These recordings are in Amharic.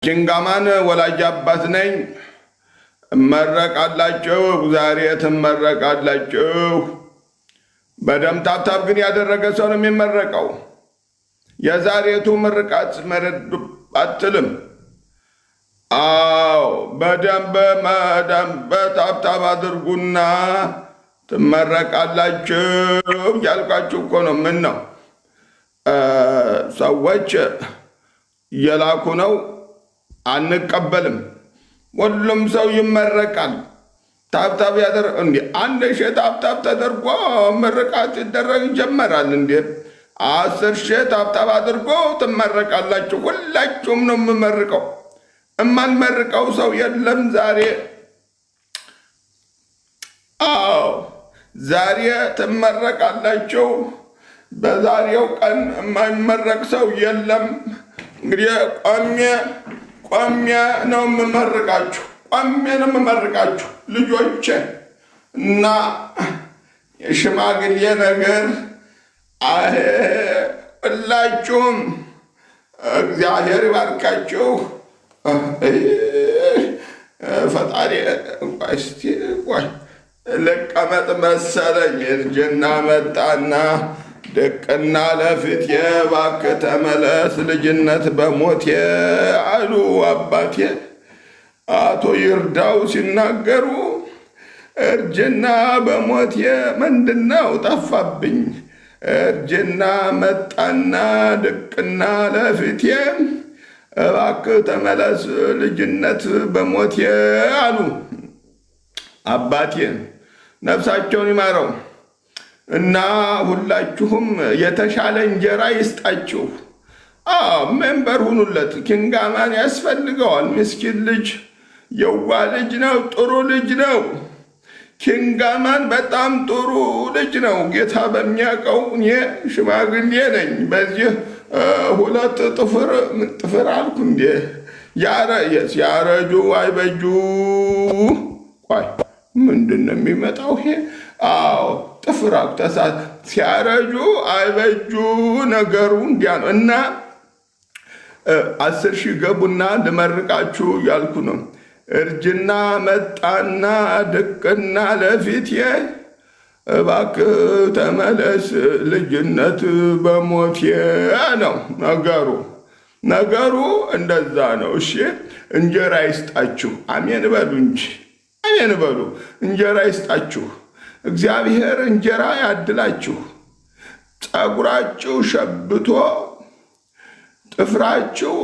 ኪንጋማን ወላጅ አባት ነኝ። እመረቃላችሁ። ዛሬ ትመረቃላችሁ። በደም ታብታብ ግን ያደረገ ሰው ነው የሚመረቀው። የዛሬቱ ምርቃት መረድ አትልም። አዎ በደንብ ታብታብ አድርጉና ትመረቃላችሁ ያልኳችሁ እኮ ነው። ምን ነው ሰዎች እየላኩ ነው፣ አንቀበልም። ሁሉም ሰው ይመረቃል። ታብታብ ያደረግ እንዲ አንድ ሺህ ታብታብ ተደርጎ ምርቃት ይደረግ ይጀመራል። እንዲ 10 ሺህ ታብታብ አድርጎ ትመረቃላችሁ። ሁላችሁም ነው የምመርቀው። እማልመርቀው ሰው የለም ዛሬ። አዎ ዛሬ ትመረቃላችሁ። በዛሬው ቀን የማይመረቅ ሰው የለም። እንግዲህ ቆሜ ነው የምመርቃችሁ። ቆሜ ነው የምመርቃችሁ ልጆቼ። እና የሽማግሌ ነገር ሁላችሁም እግዚአብሔር ይባርካችሁ። ፈጣሪ እስቲ ቆይ ልቀመጥ መሰለኝ። እርጅና መጣና ደቅና ለፊቴ እባክህ ተመለስ ልጅነት በሞቴ አሉ አባቴ አቶ ይርዳው ሲናገሩ። እርጅና በሞቴ ምንድነው ጠፋብኝ። እርጅና መጣና ደቅና ለፊቴ እባክህ ተመለስ ልጅነት በሞቴ አሉ አባቴ። ነፍሳቸውን ይማረው። እና ሁላችሁም የተሻለ እንጀራ ይስጣችሁ። ሜምበር ሁኑለት። ኪንጋማን ያስፈልገዋል። ምስኪን ልጅ፣ የዋ ልጅ ነው፣ ጥሩ ልጅ ነው። ኪንጋማን በጣም ጥሩ ልጅ ነው። ጌታ በሚያውቀው እኔ ሽማግሌ ነኝ። በዚህ 2 ጥፍር አልኩ እንዴ? ያረጁ አይበጁ። ቆይ ምንድን ነው የሚመጣው ይሄ? አዎ ጥፍር አቅተሳት ሲያረጁ አይበጁ ነገሩ እንዲያ ነው። እና 10 ሺህ ገቡና ልመርቃችሁ ያልኩ ነው። እርጅና መጣና ድቅና ለፊቴ እባክህ ተመለስ ልጅነት በሞቴ ነው ነገሩ እንደዛ ነው። እሺ እንጀራ ይስጣችሁ። አሜን በሉ እንጂ አሜን በሉ። እንጀራ ይስጣችሁ እግዚአብሔር። እንጀራ ያድላችሁ። ፀጉራችሁ ሸብቶ ጥፍራችሁ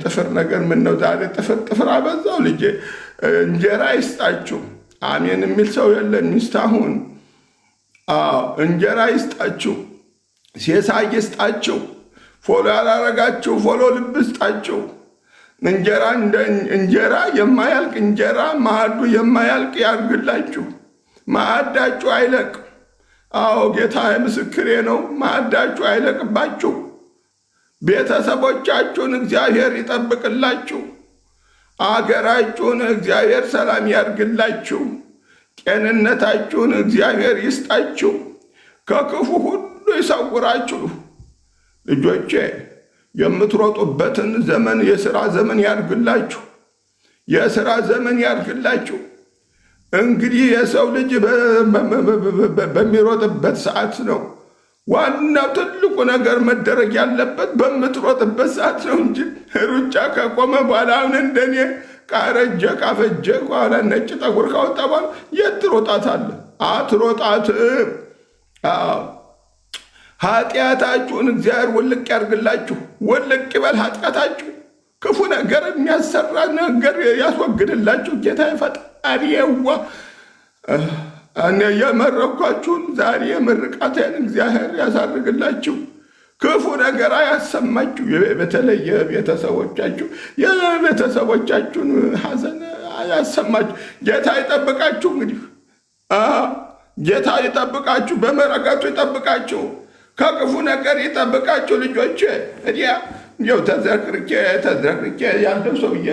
ጥፍር ነገር ምን ነው ዛሬ ጥፍር አበዛው ልጄ። እንጀራ ይስጣችሁ። አሜን የሚል ሰው የለም እስካሁን። እንጀራ ይስጣችሁ። ሴሳይ ይስጣችሁ። ፎሎ ያላረጋችሁ ፎሎ ልብ ይስጣችሁ። እንጀራ የማያልቅ እንጀራ ማዕዱ የማያልቅ ያርግላችሁ። ማዕዳችሁ አይለቅ። አዎ ጌታ ምስክሬ ነው። ማዕዳችሁ አይለቅባችሁ። ቤተሰቦቻችሁን እግዚአብሔር ይጠብቅላችሁ። አገራችሁን እግዚአብሔር ሰላም ያርግላችሁ። ጤንነታችሁን እግዚአብሔር ይስጣችሁ። ከክፉ ሁሉ ይሰውራችሁ። ልጆቼ የምትሮጡበትን ዘመን የሥራ ዘመን ያርግላችሁ። የሥራ ዘመን ያርግላችሁ። እንግዲህ የሰው ልጅ በሚሮጥበት ሰዓት ነው። ዋናው ትልቁ ነገር መደረግ ያለበት በምትሮጥበት ሰዓት ነው እንጂ ሩጫ ከቆመ በኋላ አሁን እንደኔ ካረጀ ካፈጀ በኋላ ነጭ ጠጉር ካወጣ በኋላ የት ትሮጣታለህ? አትሮጣትም። ኃጢአታችሁን እግዚአብሔር ውልቅ ያርግላችሁ። ውልቅ ይበል ኃጢአታችሁ። ክፉ ነገር የሚያሰራ ነገር ያስወግድላችሁ ጌታ ፈጣሪዋ። እኔ የመረኳችሁን ዛሬ ምርቃቴን እግዚአብሔር ያሳርግላችሁ። ክፉ ነገር አያሰማችሁ። በተለይ የቤተሰቦቻችሁን ሐዘን አያሰማችሁ። ጌታ ይጠብቃችሁ። እንግዲህ ጌታ ይጠብቃችሁ፣ በመረከቱ ይጠብቃችሁ፣ ከክፉ ነገር ይጠብቃችሁ። ልጆቼ እዲያ እንዲያው ተዝረክርኬ ያለው ሰውዬ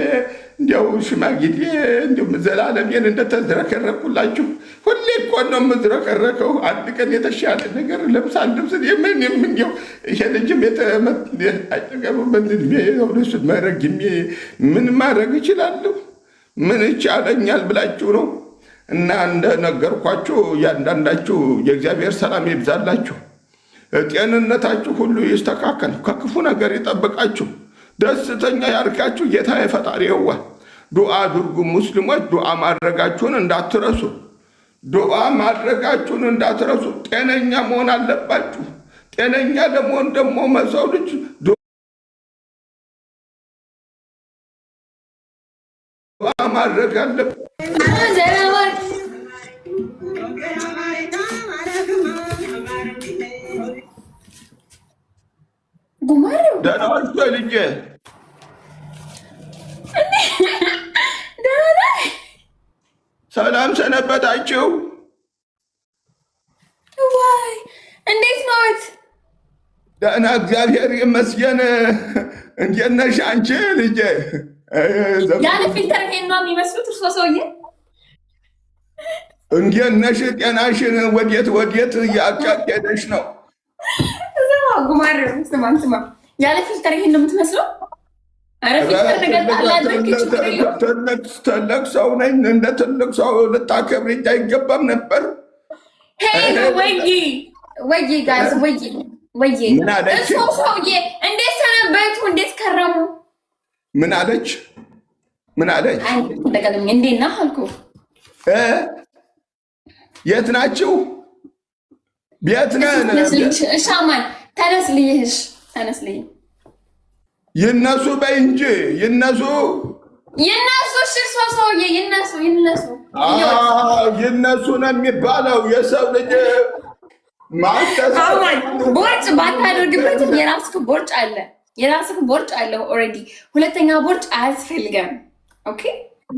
እንዲያው ሽማግሌ እንዲያው ዘላለሜን እንደተዝረከረኩላችሁ ሁሌ እኮ ነው የምዝረከረከው። አንድ ቀን የተሻለ ነገር ለምሳሌ ልብስ ምንም እንዲያው ይሄ ልጅም አይጠቀሙ በእድሜ እሱን መረግሜ ምን ማድረግ እችላለሁ? ምን ይቻለኛል ብላችሁ ነው? እና እንደነገርኳችሁ እያንዳንዳችሁ የእግዚአብሔር ሰላም ይብዛላችሁ፣ ጤንነታችሁ ሁሉ ይስተካከል፣ ከክፉ ነገር ይጠብቃችሁ፣ ደስተኛ ያርካችሁ። ጌታ የፈጣሪ የዋ ዱዓ አድርጉ። ሙስሊሞች ዱዓ ማድረጋችሁን እንዳትረሱ፣ ዱዓ ማድረጋችሁን እንዳትረሱ። ጤነኛ መሆን አለባችሁ። ጤነኛ ለመሆን ደግሞ መሰው ልጅ ዱዓ ማድረግ አለበት። ደህና ዋልሽ ልጄ? ሰላም ሰነበታችሁ? ዋይ እንዴት ነዎት? ደህና እግዚአብሔር ይመስገን። እንዴት ነሽ አንቺ ልጄ? ያለ ፊልተር ይሄን ነው የሚመስሉት እርሶ ሰውዬ? እንዴት ነሽ? ጤናሽን ወዴት እያካሄደሽ ነው? ጉማሬ ስማ፣ ያለ ፊልተር ይሄን ነው የምትመስለው? አረ ፊልተር ነገር ታላድርግ ትልቅ ሰው ነኝ። እንደ ትልቅ ሰው ልታከብሪኝ አይገባም ነበር? ሄሎ ወይ ጋይስ ወይ እሱ ሰውዬ እንዴት ሰነበቱ? እንዴት ከረሙ? ምን አለች? እንዴት ነህ አልኩህ። የት ናችሁ? ቤት ነን። ሻማን ተነስልይሽ ይነሱ በይ እንጂ ይነሱ። እርሶ ሰውዬ ይነሱ ነው የሚባለው። የሰው ልጅ ቦርጭ ባታደርግበትም የራስህ ቦርጭ አለ ኦልሬዲ። ሁለተኛ ቦርጭ አያስፈልገም። ኦኬ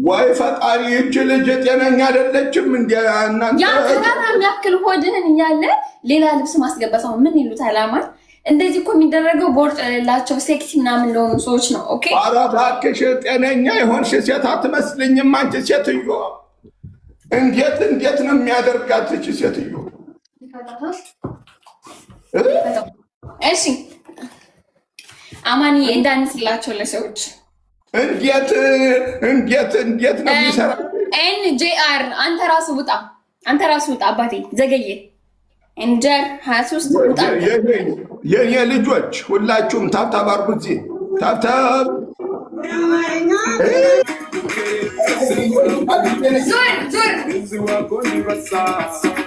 ወይ ፈጣሪ፣ ይህች ልጅ ጤነኛ አይደለችም። እናንተ ያ ተራራ የሚያክል ሆድህን እያለ ሌላ ልብስ ማስገባት ነው ምን ይሉት አላማት። እንደዚህ እኮ የሚደረገው ቦርጭ የሌላቸው ሴክሲ ምናምን ለሆኑ ሰዎች ነው። ኦኬ ኧረ እባክሽ፣ ጤነኛ የሆንሽ ሴት አትመስልኝም አንቺ ሴትዮ። እንዴት ነው የሚያደርጋት እቺ ሴትዮ? እሺ አማኒ እንዳንስላቸው ለሰዎች እንዴት ነው የሚሰራ? NJR አንተ ራሱ ውጣ አባቴ ዘገየ። NJR 23 ውጣ። የኔ ልጆች ሁላችሁም ታብታብ አድርጉ። እዚህ ታብታብ ዞር